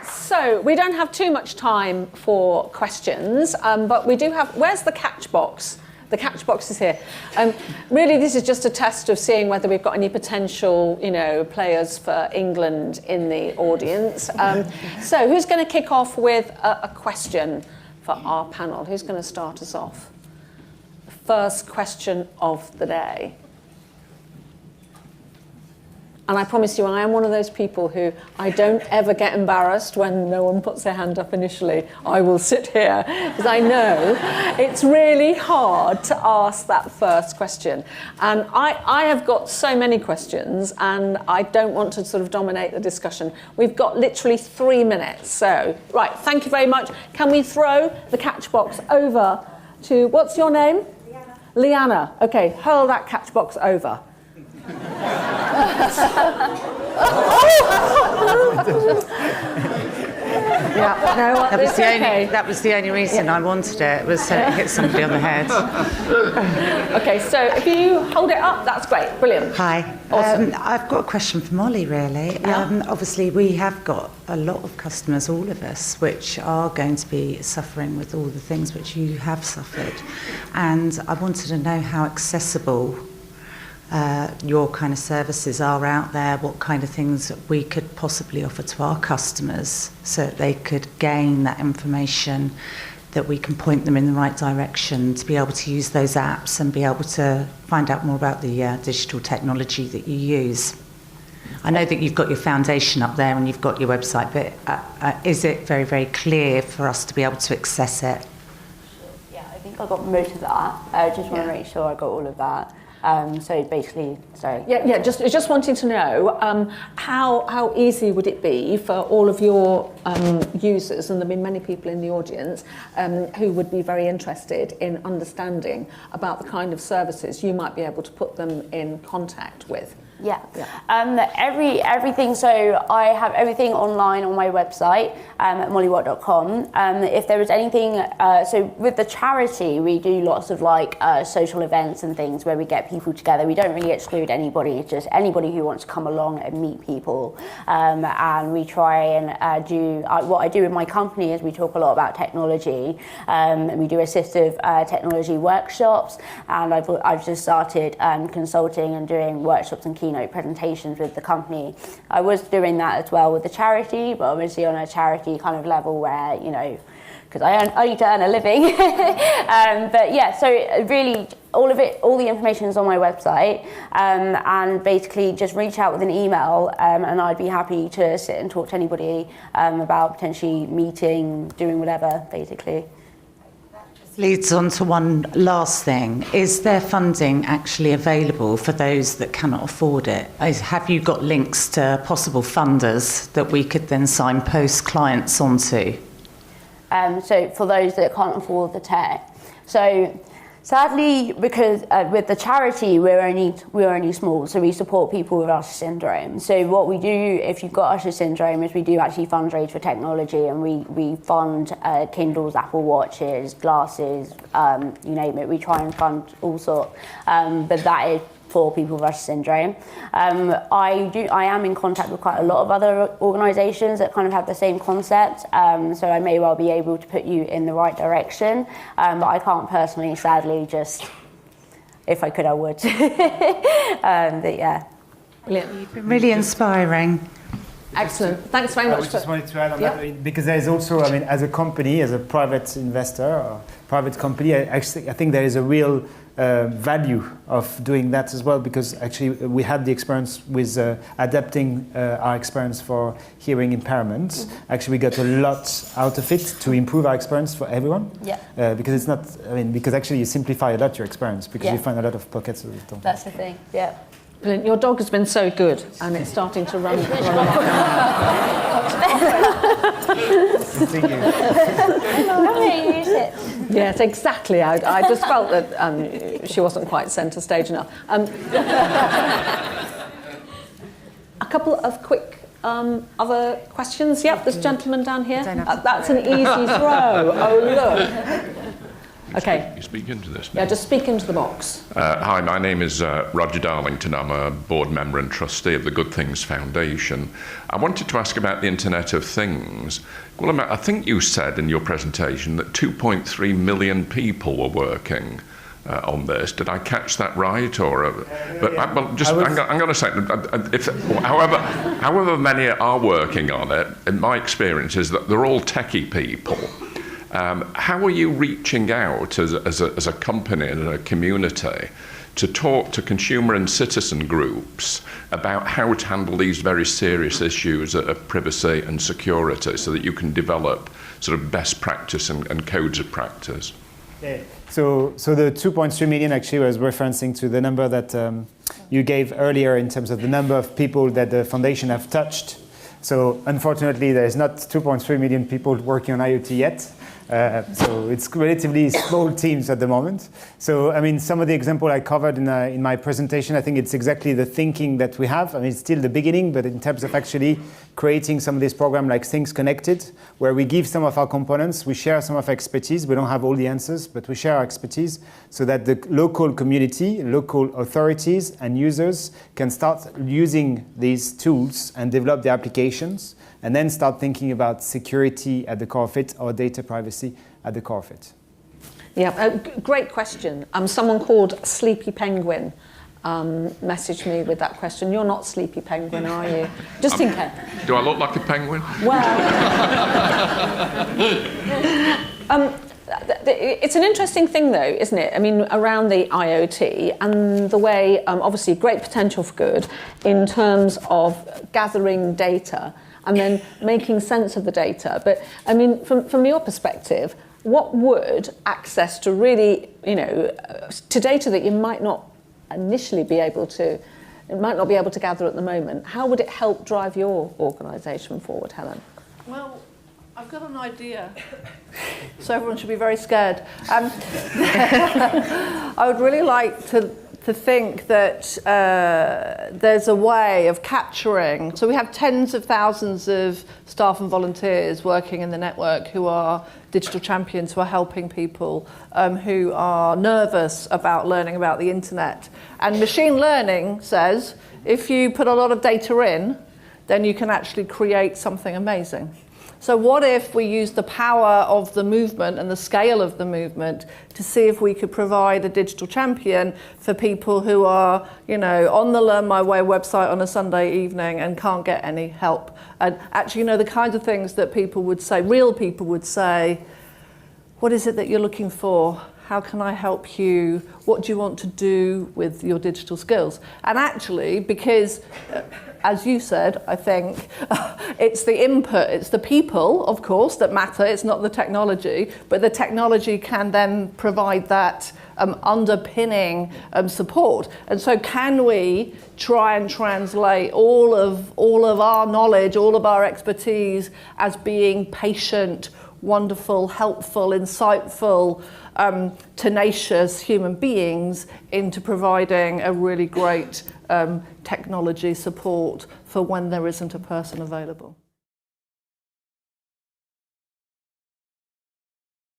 So we don't have too much time for questions, but we do have, where's the catch box? The catch box is here. Really, this is just a test of seeing whether we've got any potential, players for England in the audience. So who's going to kick off with a question for our panel? Who's going to start us off? The first question of the day. And I promise you, I am one of those people who I don't ever get embarrassed when no one puts their hand up initially. I will sit here because I know it's really hard to ask that first question. And I have got so many questions and I don't want to sort of dominate the discussion. We've got literally 3 minutes. So, right, thank you very much. Can we throw the catch box over to, what's your name? Liana. Liana. Okay, hurl that catch box over. That was the only reason I wanted it, was so it hit somebody on the head. Okay, so if you hold it up, that's great. Brilliant. Hi. Awesome. I've got a question for Molly, really. Yeah. Obviously, we have got a lot of customers, all of us, which are going to be suffering with all the things which you have suffered. And I wanted to know how accessible your kind of services are out there, what kind of things we could possibly offer to our customers so that they could gain that information, that we can point them in the right direction to be able to use those apps and be able to find out more about the digital technology that you use. I know that you've got your foundation up there and you've got your website, but is it very, very clear for us to be able to access it? Yeah, I think I got most of that. I just want to make sure I got all of that. So basically, sorry. Yeah. Just wanting to know how easy would it be for all of your users, and there'll be many people in the audience who would be very interested in understanding about the kind of services you might be able to put them in contact with. Yeah. Everything. So I have everything online on my website at mollywatt.com. If there is anything, so with the charity, we do lots of social events and things where we get people together. We don't really exclude anybody. It's just anybody who wants to come along and meet people. And we try and do what I do in my company is we talk a lot about technology. We do assistive technology workshops, and I've just started consulting and doing workshops and keynote presentations with the company. I was doing that as well with the charity, but obviously on a charity kind of level where, because I need to earn a living. But yeah, so really all the information is on my website, and basically just reach out with an email, and I'd be happy to sit and talk to anybody about potentially meeting, doing whatever, basically. Leads on to one last thing. Is there funding actually available for those that cannot afford it? Have you got links to possible funders that we could then signpost clients onto? So for those that can't afford the tech. So sadly, because with the charity, we're only small, so we support people with Usher syndrome. So what we do, if you've got Usher syndrome, is we do actually fundraise for technology, and we fund Kindles, Apple Watches, glasses, you name it. We try and fund all sorts, but that is for people with Usher syndrome. I am in contact with quite a lot of other organisations that kind of have the same concept, so I may well be able to put you in the right direction, but I can't personally, sadly, just, if I could I would. But yeah. Brilliant. You've been really inspiring. Excellent. Thanks very much. I just wanted to add on that, because there is also, as a company, as a private investor or private company, I think there is a real value of doing that as well, because actually we had the experience with adapting our experience for hearing impairment. Mm-hmm. Actually, we got a lot out of it to improve our experience for everyone. Yeah. Because it's not, because actually you simplify a lot your experience, because you find a lot of pockets of it. That's the thing. Yeah. Brilliant. Your dog has been so good, and it's starting to run off. Yes, exactly. I just felt that she wasn't quite centre stage enough. A couple of quick other questions. Yep, this gentleman down here. That's an easy throw. Oh, look. Okay. You speak into this now. Yeah, just speak into the box. Hi, my name is Roger Darlington. I'm a board member and trustee of the Good Things Foundation. I wanted to ask about the Internet of Things. Guillaume, I think you said in your presentation that 2.3 million people were working on this. Did I catch that right? Or, I'm going to say, however many are working on it, in my experience is that they're all techie people. How are you reaching out as a company and a community to talk to consumer and citizen groups about how to handle these very serious issues of privacy and security so that you can develop sort of best practice and codes of practice? Yeah. So the 2.3 million actually was referencing to the number that you gave earlier in terms of the number of people that the foundation have touched. So unfortunately, there is not 2.3 million people working on IoT yet. So it's relatively small teams at the moment. So I mean, some of the example I covered in my presentation, I think it's exactly the thinking that we have. I mean, it's still the beginning, but in terms of actually creating some of this program like Things Connected, where we give some of our components, we share some of our expertise. We don't have all the answers, but we share our expertise so that the local community, local authorities and users can start using these tools and develop the applications, and then start thinking about security at the core of it or data privacy at the core of it. Yeah, great question. Someone called Sleepy Penguin messaged me with that question. You're not Sleepy Penguin, are you? Just in case. Do I look like a penguin? Well, it's an interesting thing though, isn't it? I mean, around the IoT and the way, obviously great potential for good in terms of gathering data and then making sense of the data. But I mean, from your perspective, what would access to really, to data that you might not initially be able to gather at the moment, how would it help drive your organisation forward, Helen? Well, I've got an idea, so everyone should be very scared. I would really like to think that there's a way of capturing. So we have tens of thousands of staff and volunteers working in the network who are digital champions, who are helping people who are nervous about learning about the internet. And machine learning says if you put a lot of data in, then you can actually create something amazing. So what if we use the power of the movement and the scale of the movement to see if we could provide a digital champion for people who are, on the Learn My Way website on a Sunday evening and can't get any help. And actually, the kinds of things that people would say, real people would say, what is it that you're looking for? How can I help you? What do you want to do with your digital skills? And actually, because as you said, I think it's the input, it's the people, of course, that matter. It's not the technology, but the technology can then provide that underpinning support. And so can we try and translate all of our knowledge, all of our expertise as being patient, wonderful, helpful, insightful, tenacious human beings into providing a really great technology support for when there isn't a person available?